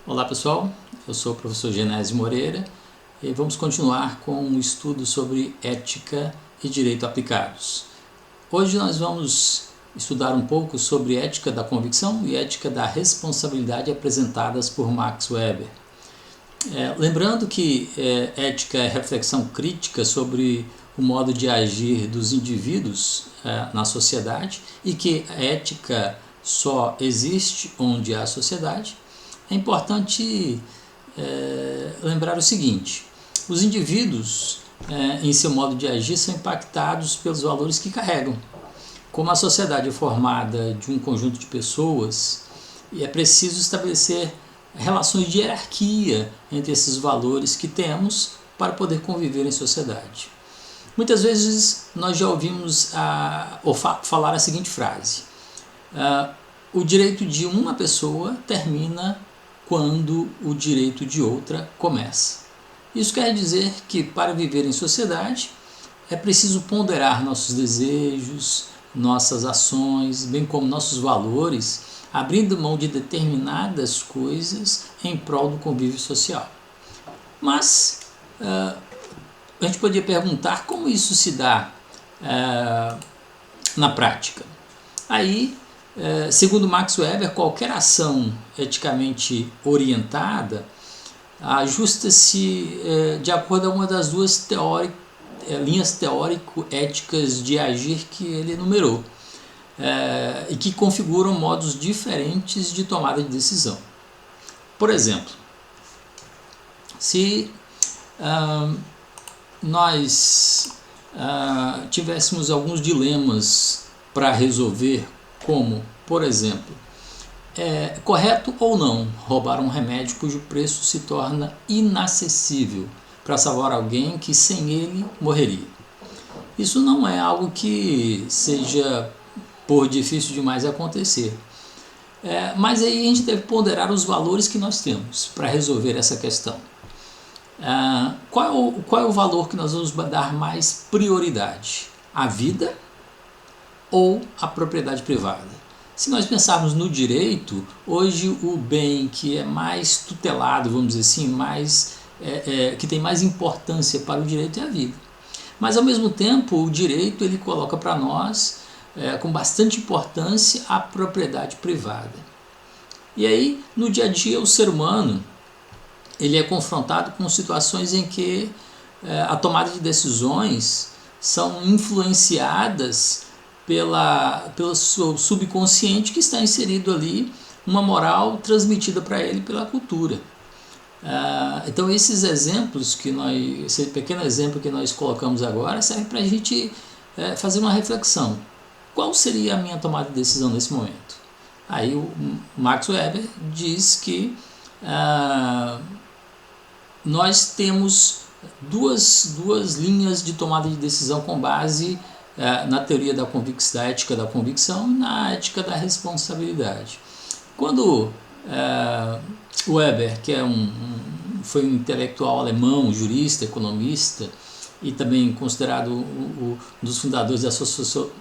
Olá pessoal, eu sou o professor Genésio Moreira e vamos continuar com um estudo sobre ética e direito aplicados. Hoje nós vamos estudar um pouco sobre ética da convicção e ética da responsabilidade apresentadas por Max Weber. Lembrando que ética é reflexão crítica sobre o modo de agir dos indivíduos na sociedade e que a ética só existe onde há sociedade. É importante lembrar o seguinte: os indivíduos em seu modo de agir são impactados pelos valores que carregam. Como a sociedade é formada de um conjunto de pessoas, é preciso estabelecer relações de hierarquia entre esses valores que temos para poder conviver em sociedade. Muitas vezes nós já ouvimos falar a seguinte frase: o direito de uma pessoa termina quando o direito de outra começa. Isso quer dizer que para viver em sociedade é preciso ponderar nossos desejos, nossas ações, bem como nossos valores, abrindo mão de determinadas coisas em prol do convívio social. Mas a gente poderia perguntar como isso se dá na prática. Aí, segundo Max Weber, qualquer ação eticamente orientada ajusta-se de acordo a uma das duas linhas teórico-éticas de agir que ele enumerou, e que configuram modos diferentes de tomada de decisão. Por exemplo, se nós tivéssemos alguns dilemas para resolver, como, por exemplo, é correto ou não roubar um remédio cujo preço se torna inacessível para salvar alguém que sem ele morreria. Isso não é algo que seja por difícil demais acontecer. Mas aí a gente deve ponderar os valores que nós temos para resolver essa questão. Qual é o valor que nós vamos dar mais prioridade? A vida ou a propriedade privada? Se nós pensarmos no direito, hoje o bem que é mais tutelado, vamos dizer assim, que tem mais importância para o direito é a vida. Mas ao mesmo tempo o direito ele coloca para nós com bastante importância a propriedade privada. E aí no dia a dia o ser humano ele é confrontado com situações em que a tomada de decisões são influenciadas pelo seu subconsciente, que está inserido ali uma moral transmitida para ele pela cultura. Então esses exemplos esse pequeno exemplo que nós colocamos agora serve para a gente fazer uma reflexão. Qual seria a minha tomada de decisão nesse momento? Aí o Max Weber diz que nós temos duas linhas de tomada de decisão com base na teoria da ética da convicção e na ética da responsabilidade. Quando Weber, que foi um intelectual alemão, jurista, economista e também considerado um dos fundadores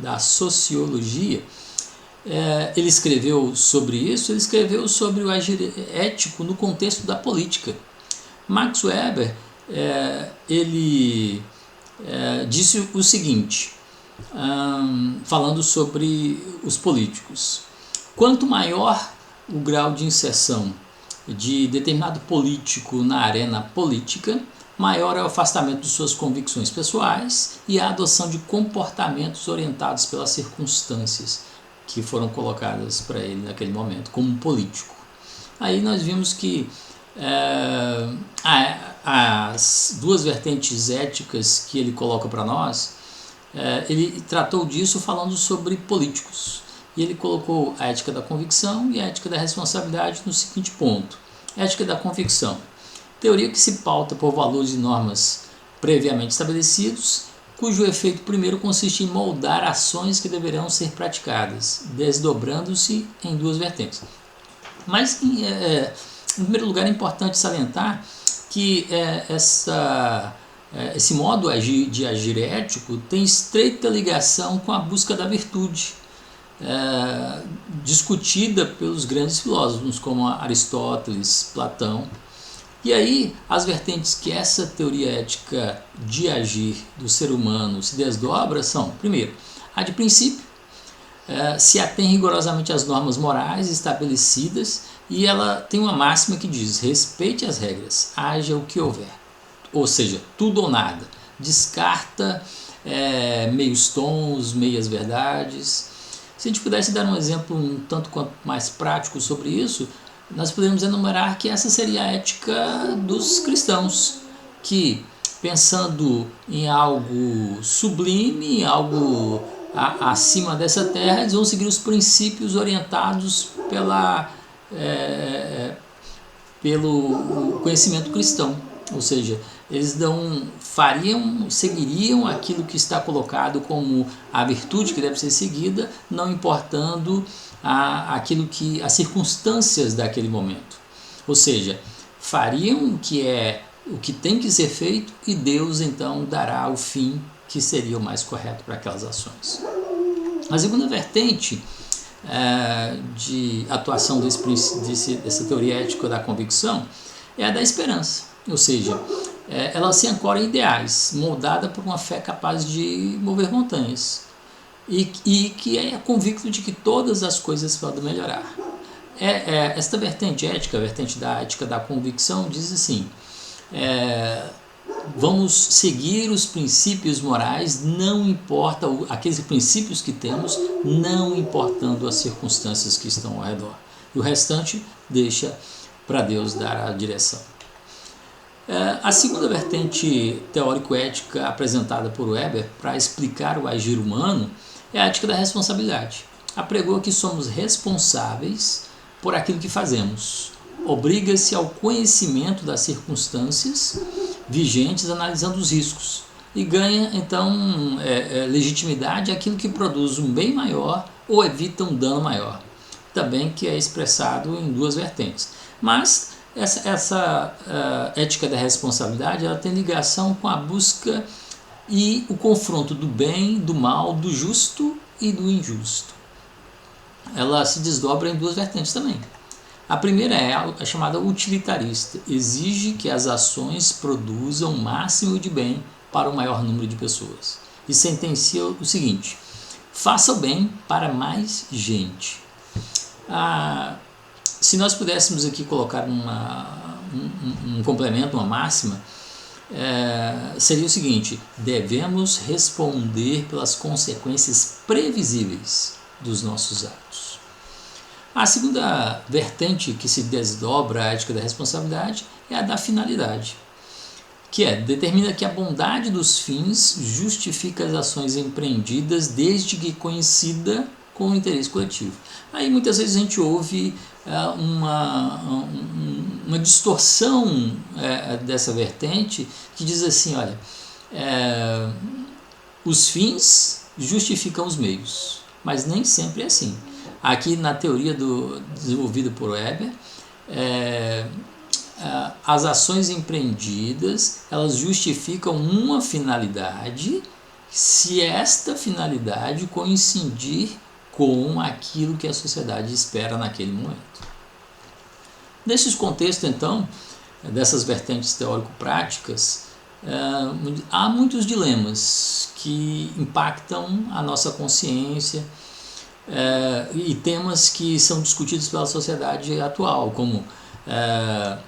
da sociologia, ele escreveu sobre isso, ele escreveu sobre o agir ético no contexto da política. Max Weber ele disse o seguinte, falando sobre os políticos: quanto maior o grau de inserção de determinado político na arena política, maior é o afastamento de suas convicções pessoais e a adoção de comportamentos orientados pelas circunstâncias que foram colocadas para ele naquele momento como político. Aí nós vimos que as duas vertentes éticas que ele coloca para nós, ele tratou disso falando sobre políticos. E ele colocou a ética da convicção e a ética da responsabilidade no seguinte ponto: ética da convicção, teoria que se pauta por valores e normas previamente estabelecidos, cujo efeito primeiro consiste em moldar ações que deverão ser praticadas, desdobrando-se em duas vertentes. Mas, em primeiro lugar, é importante salientar que esse modo de agir ético tem estreita ligação com a busca da virtude. discutida pelos grandes filósofos como Aristóteles, Platão. E aí as vertentes que essa teoria ética de agir do ser humano se desdobra são, primeiro, a de princípio, se atém rigorosamente às normas morais estabelecidas, e ela tem uma máxima que diz: respeite as regras, haja o que houver. Ou seja, tudo ou nada. Descarta meios tons, meias verdades. Se a gente pudesse dar um exemplo um tanto quanto mais prático sobre isso, nós podemos enumerar que essa seria a ética dos cristãos, que, pensando em algo sublime, em algo acima dessa terra, eles vão seguir os princípios orientados pelo conhecimento cristão. Ou seja, eles seguiriam aquilo que está colocado como a virtude que deve ser seguida, não importando as circunstâncias daquele momento. Ou seja, fariam o que tem que ser feito, e Deus então dará o fim que seria o mais correto para aquelas ações. A segunda vertente de atuação dessa teoria ética da convicção é a da esperança. Ou seja, ela se ancora em ideais, moldada por uma fé capaz de mover montanhas, e que é convicto de que todas as coisas podem melhorar. Esta vertente ética, a vertente da ética da convicção, diz assim: vamos seguir os princípios morais, não importa aqueles princípios que temos, não importando as circunstâncias que estão ao redor. E o restante deixa para Deus dar a direção. A segunda vertente teórico-ética apresentada por Weber para explicar o agir humano é a ética da responsabilidade. Apregou que somos responsáveis por aquilo que fazemos. Obriga-se ao conhecimento das circunstâncias vigentes, analisando os riscos, e ganha então legitimidade aquilo que produz um bem maior ou evita um dano maior. Também que é expressado em duas vertentes. Mas essa ética da responsabilidade, ela tem ligação com a busca e o confronto do bem, do mal, do justo e do injusto. Ela se desdobra em duas vertentes também. A primeira é a chamada utilitarista. Exige que as ações produzam o máximo de bem para o maior número de pessoas. E sentencia o seguinte: faça o bem para mais gente. Se nós pudéssemos aqui colocar um complemento, uma máxima, seria o seguinte: devemos responder pelas consequências previsíveis dos nossos atos. A segunda vertente que se desdobra a ética da responsabilidade é a da finalidade, que determina que a bondade dos fins justifica as ações empreendidas desde que coincida com o interesse coletivo. Aí muitas vezes a gente ouve uma distorção dessa vertente, que diz assim: olha, os fins justificam os meios, mas nem sempre é assim. Aqui na teoria desenvolvida por Weber, as ações empreendidas, elas justificam uma finalidade, se esta finalidade coincidir com aquilo que a sociedade espera naquele momento. Nesses contextos, então, dessas vertentes teórico-práticas, há muitos dilemas que impactam a nossa consciência, e temas que são discutidos pela sociedade atual, como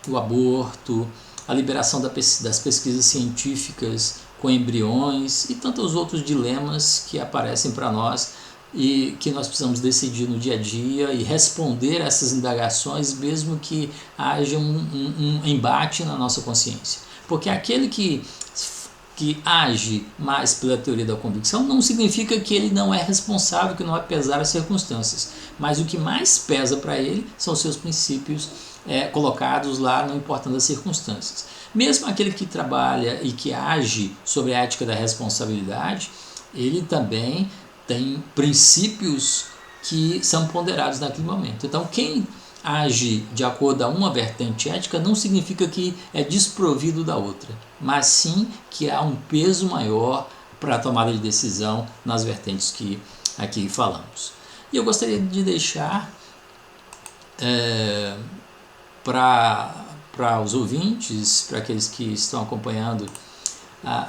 o aborto, a liberação das pesquisas científicas com embriões e tantos outros dilemas que aparecem para nós e que nós precisamos decidir no dia a dia e responder a essas indagações, mesmo que haja um embate na nossa consciência. Porque aquele que age mais pela teoria da convicção não significa que ele não é responsável, que não vai pesar as circunstâncias, mas o que mais pesa para ele são os seus princípios colocados lá, não importando as circunstâncias. Mesmo aquele que trabalha e que age sobre a ética da responsabilidade, ele também tem princípios que são ponderados naquele momento. Então, quem age de acordo a uma vertente ética não significa que é desprovido da outra, mas sim que há um peso maior para a tomada de decisão nas vertentes que aqui falamos. E eu gostaria de deixar para os ouvintes, para aqueles que estão acompanhando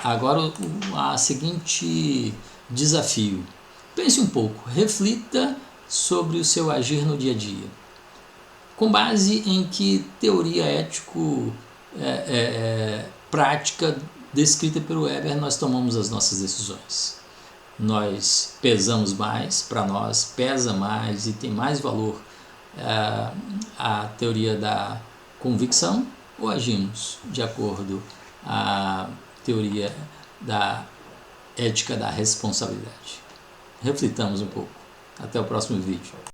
agora, a seguinte desafio. Pense um pouco, reflita sobre o seu agir no dia a dia. Com base em que teoria ético prática descrita pelo Weber nós tomamos as nossas decisões? Nós pesamos mais, para nós pesa mais e tem mais valor a teoria da convicção, ou agimos de acordo à teoria da ética da responsabilidade? Reflitamos um pouco. Até o próximo vídeo.